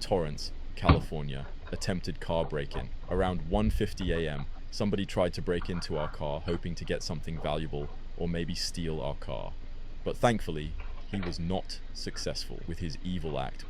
Torrance, California, attempted car break-in. Around 1:50 a.m., somebody tried to break into our car hoping to get something valuable or maybe steal our car. But thankfully, he was not successful with his evil act.